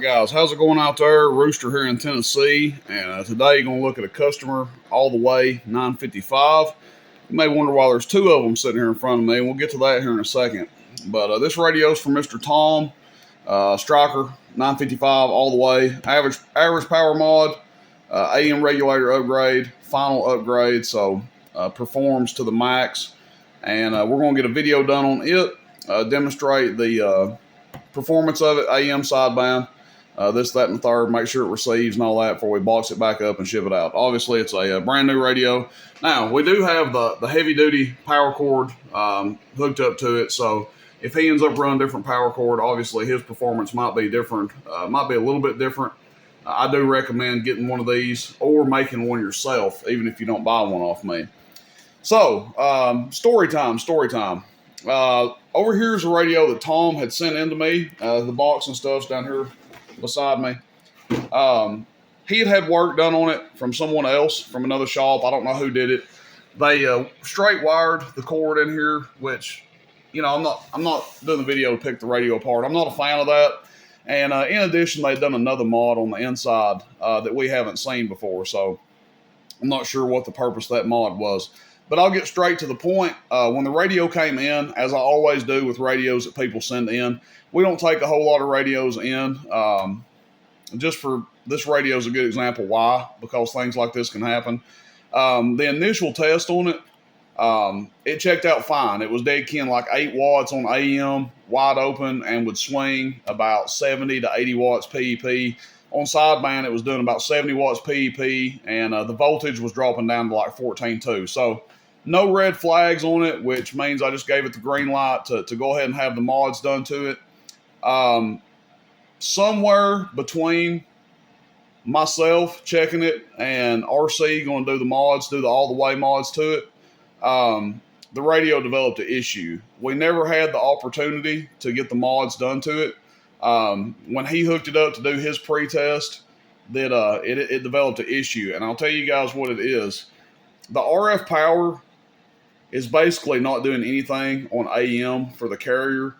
Guys, how's it going out there? Rooster here in Tennessee, and today you're going to look at a customer all the way 955. You may wonder why there's two of them sitting here in front of me, and we'll get to that here in a second. But this radio's from Mr. Tom, Striker 955 all the way. Average power mod, AM regulator upgrade, final upgrade, so performs to the max. And we're going to get a video done on it, demonstrate the performance of it, AM sideband. This, that, and the third, make sure it receives and all that before we box it back up and ship it out. Obviously, it's a brand new radio. Now, we do have the heavy-duty power cord hooked up to it, so if he ends up running different power cord, obviously his performance might be different, might be a little bit different. I do recommend getting one of these or making one yourself, even if you don't buy one off me. So, story time. Over here is a radio that Tom had sent in to me. The box and stuff's down here beside me. He had work done on it from someone else, from another shop. I don't know who did it. They straight wired the cord in here, which, I'm not doing the video to pick the radio apart. I'm not a fan of that. And in addition, they'd done another mod on the inside that we haven't seen before. So I'm not sure what the purpose of that mod was. But I'll get straight to the point. When the radio came in, as I always do with radios that people send in, we don't take a whole lot of radios in. Just for this radio is a good example why, because things like this can happen. The initial test on it checked out fine. It was dead kin like 8 watts on AM, wide open, and would swing about 70 to 80 watts PEP. On sideband, it was doing about 70 watts PEP, and the voltage was dropping down to like 14.2. So no red flags on it, which means I just gave it the green light to go ahead and have the mods done to it. Somewhere between myself checking it and RC going to do the mods, do the all the way mods to it, the radio developed an issue. We never had the opportunity to get the mods done to it. When he hooked it up to do his pre-test, that it developed an issue. And I'll tell you guys what it is. The RF power is basically not doing anything on AM for the carrier.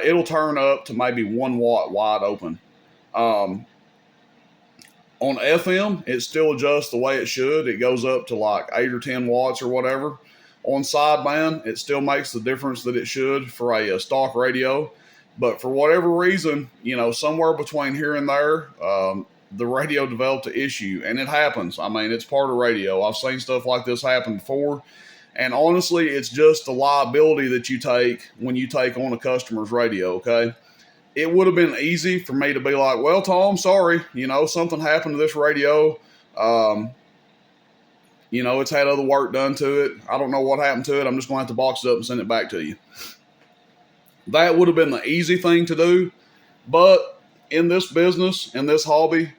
It'll turn up to maybe 1 watt wide open. On FM, it still adjusts the way it should. It goes up to like 8 or 10 watts or whatever. On sideband, it still makes the difference that it should for a stock radio. But for whatever reason, somewhere between here and there, the radio developed an issue. And it happens. I mean, it's part of radio. I've seen stuff like this happen before. And honestly, it's just the liability that you take when you take on a customer's radio, okay? It would have been easy for me to be like, well, Tom, sorry, something happened to this radio. It's had other work done to it. I don't know what happened to it. I'm just going to have to box it up and send it back to you. That would have been the easy thing to do. But in this business, in this hobby,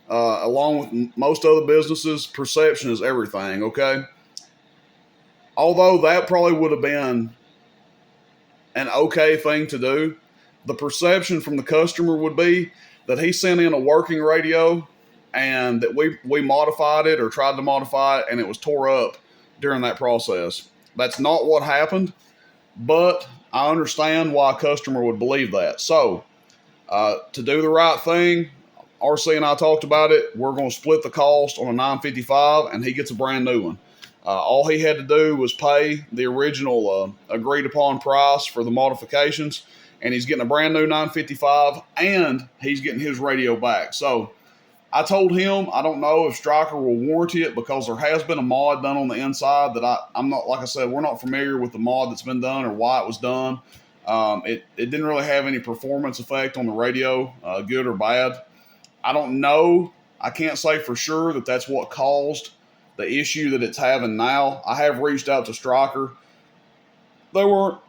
along with most other businesses, perception is everything, okay? Although that probably would have been an okay thing to do, the perception from the customer would be that he sent in a working radio and that we modified it or tried to modify it and it was tore up during that process. That's not what happened, but I understand why a customer would believe that. So, to do the right thing, RC and I talked about it. We're going to split the cost on a 955 and he gets a brand new one. All he had to do was pay the original agreed upon price for the modifications, and he's getting a brand new 955 and he's getting his radio back. So I told him I don't know if Striker will warranty it because there has been a mod done on the inside that I'm not, like I said, we're not familiar with the mod that's been done or why it was done. It didn't really have any performance effect on the radio, good or bad. I don't know. I can't say for sure that that's what caused the issue that it's having now. I have reached out to Striker. They weren't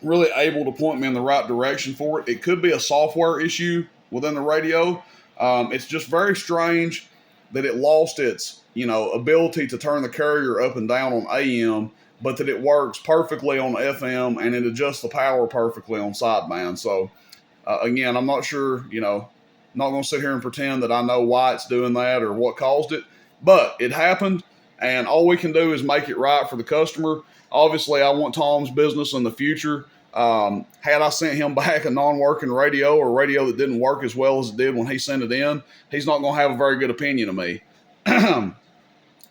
really able to point me in the right direction for it. It could be a software issue within the radio. It's just very strange that it lost its, ability to turn the carrier up and down on AM, but that it works perfectly on FM and it adjusts the power perfectly on sideband. So, again, I'm not sure, not going to sit here and pretend that I know why it's doing that or what caused it. But it happened, and all we can do is make it right for the customer. Obviously, I want Tom's business in the future. Had I sent him back a non-working radio or a radio that didn't work as well as it did when he sent it in, he's not going to have a very good opinion of me.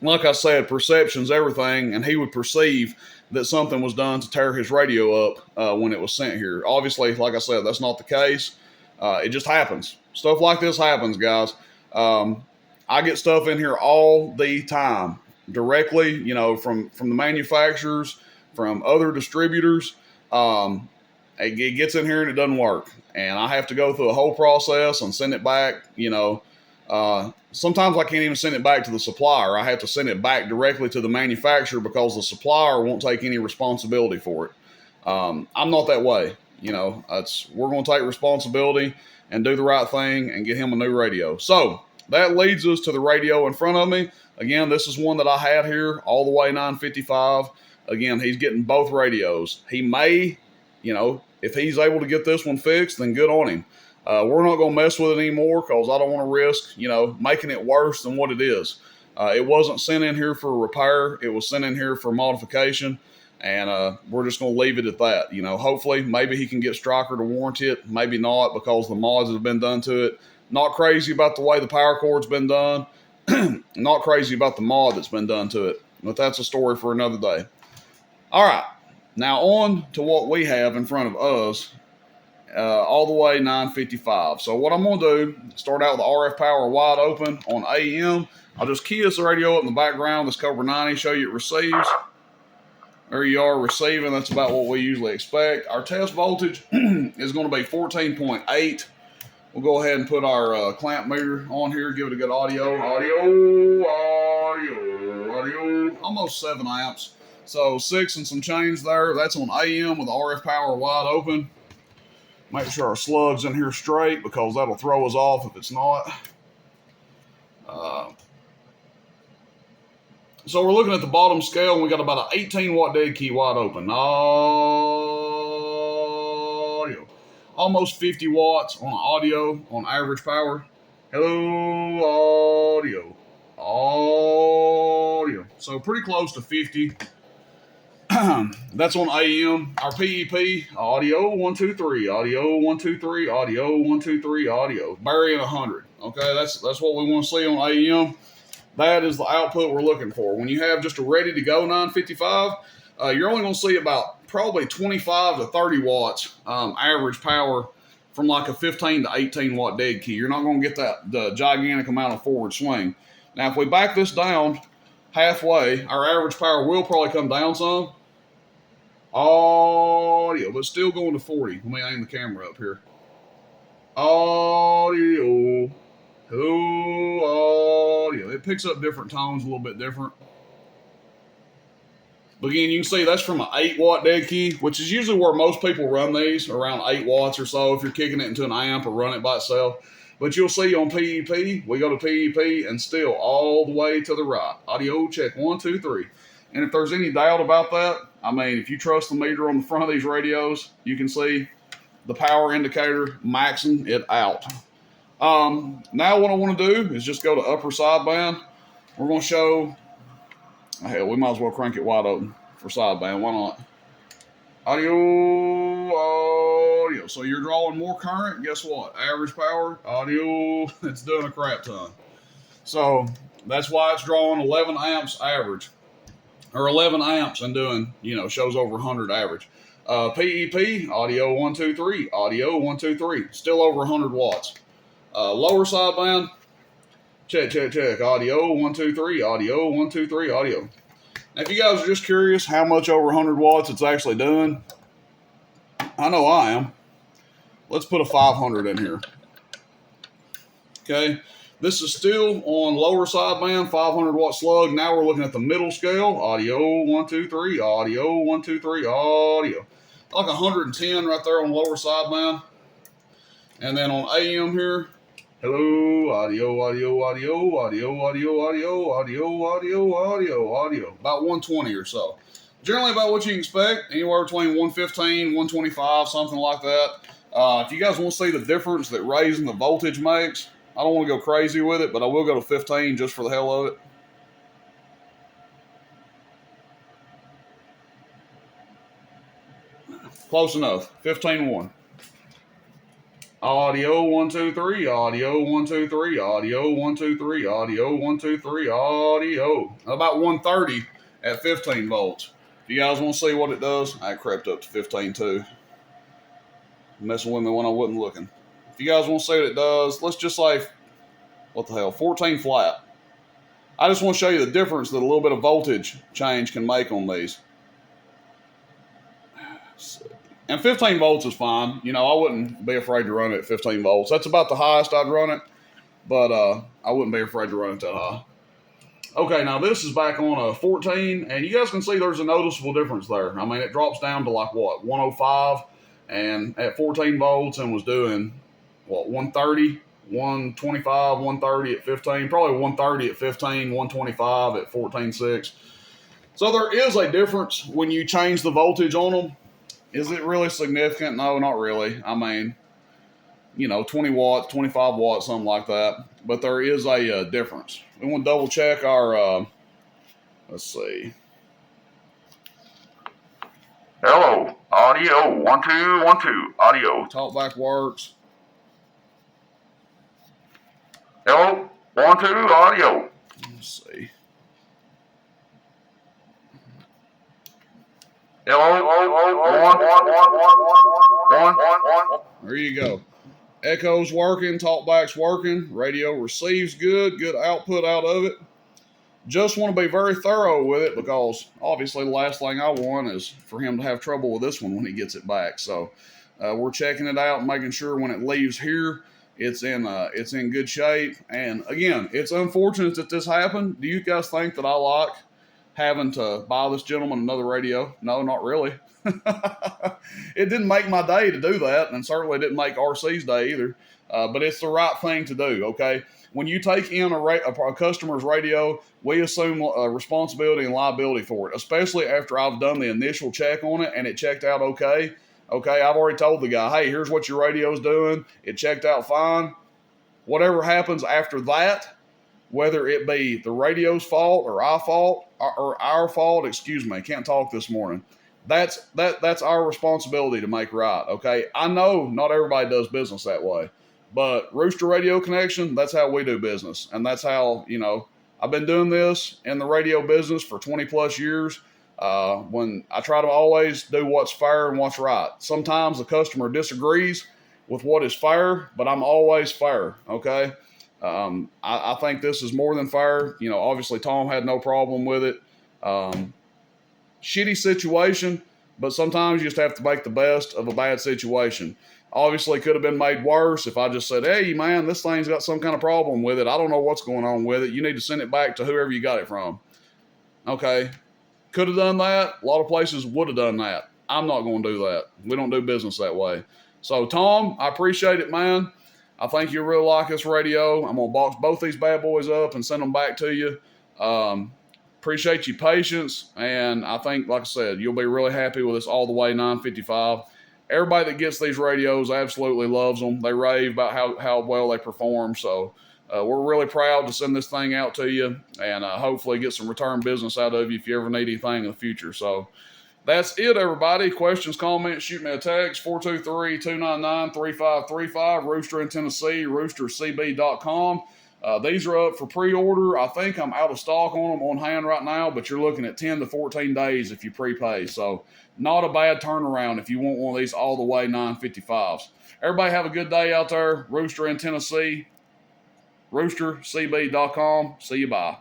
Like I said, perception's everything, and he would perceive that something was done to tear his radio up when it was sent here. Obviously, like I said, that's not the case. It just happens. Stuff like this happens, guys. I get stuff in here all the time, directly, from the manufacturers, from other distributors. It gets in here and it doesn't work, and I have to go through the whole process and send it back. Sometimes I can't even send it back to the supplier. I have to send it back directly to the manufacturer because the supplier won't take any responsibility for it. I'm not that way. We're going to take responsibility and do the right thing and get him a new radio. So that leads us to the radio in front of me. Again, this is one that I had here all the way 955. Again, he's getting both radios. He may, if he's able to get this one fixed, then good on him. We're not going to mess with it anymore because I don't want to risk, making it worse than what it is. It wasn't sent in here for repair. It was sent in here for modification, and we're just going to leave it at that. Hopefully, maybe he can get Stryker to warranty it. Maybe not because the mods have been done to it. Not crazy about the way the power cord's been done. Not crazy about the mod that's been done to it. But that's a story for another day. All right. Now on to what we have in front of us. All the way 955. So what I'm going to do, start out with the RF power wide open on AM. I'll just key this radio up in the background, this Cobra 90, show you it receives. There you are, receiving. That's about what we usually expect. Our test voltage is going to be 14.8. We'll go ahead and put our clamp meter on here, give it a good audio. Audio. Almost 7 amps. So 6 and some change there. That's on AM with the RF power wide open. Make sure our slug's in here straight because that'll throw us off if it's not. So we're looking at the bottom scale, and we got about an 18-watt dead key wide open. Audio. Almost 50 watts on audio on average power. Hello, audio. Audio. So pretty close to 50. That's on AM. Our PEP, audio 1 2 3, audio 1 2 3, audio 1 2 3, audio. Burying 100. Okay, that's what we want to see on AM. That is the output we're looking for. When you have just a ready to go 955, you're only going to see about probably 25 to 30 watts average power from like a 15 to 18 watt dead key. You're not going to get the gigantic amount of forward swing. Now, if we back this down halfway, our average power will probably come down some. Audio, but still going to 40. Let me aim the camera up here. Audio. Hello, audio. It picks up different tones, a little bit different. But again, you can see that's from an 8-watt dead key, which is usually where most people run these, around 8 watts or so, if you're kicking it into an amp or run it by itself. But you'll see on PEP, we go to PEP and still all the way to the right. Audio check 1 2 3. And if there's any doubt about that, I mean, if you trust the meter on the front of these radios, you can see the power indicator maxing it out. Now what I want to do is just go to upper sideband. We're going to show, hell, we might as well crank it wide open for sideband. Why not? Audio. So you're drawing more current. Guess what? Average power, audio, it's doing a crap ton. So that's why it's drawing 11 amps average. Or 11 amps and doing, shows over 100 average. PEP, audio 1 2 3, audio 1 2 3, still over 100 watts. Lower sideband, check. Audio 1 2 3, audio 1 2 3, audio. Now, if you guys are just curious how much over 100 watts it's actually doing, I know I am. Let's put a 500 in here. Okay. This is still on lower sideband, 500 watt slug. Now we're looking at the middle scale. Audio 1 2 3, audio 1 2 3, audio. Like 110 right there on lower sideband. And then on AM here, hello, audio. About 120 or so. Generally about what you can expect, anywhere between 115, 125, something like that. If you guys want to see the difference that raising the voltage makes, I don't want to go crazy with it, but I will go to 15 just for the hell of it. Close enough. 15-1. Audio 1 2 3. Audio 1 2 3. Audio 1 2 3. Audio 1 2 3. Audio. About 130 at 15 volts. If you guys want to see what it does, I crept up to 15 too. Messing with me when I wasn't looking. If you guys want to see what it does, let's just say, what the hell, 14 flat. I just want to show you the difference that a little bit of voltage change can make on these. And 15 volts is fine. You know, I wouldn't be afraid to run it at 15 volts. That's about the highest I'd run it, but I wouldn't be afraid to run it that high. Okay, now this is back on a 14, and you guys can see there's a noticeable difference there. I mean, it drops down to like, what, 105, and at 14 volts, and was doing, what, 130, 125, 130 at 15, probably 130 at 15, 125 at 14.6. So there is a difference when you change the voltage on them. Is it really significant? No, not really. I mean, you know, 20 watts, 25 watts, something like that. But there is a difference. We want to double check our, let's see. Hello, audio, 1 2 1 2, audio. Talkback works. Hello, 1 2, audio. Let's see. Hello, 1. There you go. Echo's working, talkback's working, radio receives good output out of it. Just want to be very thorough with it because obviously the last thing I want is for him to have trouble with this one when he gets it back. So we're checking it out and making sure when it leaves here, it's in good shape. And again, it's unfortunate that this happened. Do you guys think that I like having to buy this gentleman another radio? No, not really. It didn't make my day to do that, and certainly didn't make RC's day either. But it's the right thing to do, okay? When you take in a customer's radio, we assume responsibility and liability for it, especially after I've done the initial check on it and it checked out okay. Okay, I've already told the guy, hey, here's what your radio's doing. It checked out fine. Whatever happens after that, whether it be the radio's fault or our fault, excuse me, can't talk this morning. That's our responsibility to make right, okay? I know not everybody does business that way, but Rooster Radio Connection, that's how we do business. And that's how, you know, I've been doing this in the radio business for 20 plus years. When I try to always do what's fair and what's right. Sometimes the customer disagrees with what is fair, but I'm always fair, okay? I think this is more than fair. You know, obviously Tom had no problem with it. Shitty situation, but sometimes you just have to make the best of a bad situation. Obviously could have been made worse if I just said, hey, man, this thing's got some kind of problem with it. I don't know what's going on with it. You need to send it back to whoever you got it from. Okay. Could have done that. A lot of places would have done that. I'm not going to do that. We don't do business that way. So, Tom, I appreciate it, man. I think you really like this radio. I'm going to box both these bad boys up and send them back to you. Appreciate your patience. And I think, like I said, you'll be really happy with this all the way 955. Everybody that gets these radios absolutely loves them. They rave about how well they perform. So we're really proud to send this thing out to you and hopefully get some return business out of you if you ever need anything in the future. So that's it, everybody. Questions, comments, shoot me a text, 423-299-3535, Rooster in Tennessee, roostercb.com. These are up for pre-order. I think I'm out of stock on them on hand right now, but you're looking at 10 to 14 days if you prepay. So not a bad turnaround if you want one of these all the way 955s. Everybody have a good day out there. Rooster in Tennessee, roostercb.com. See you, bye.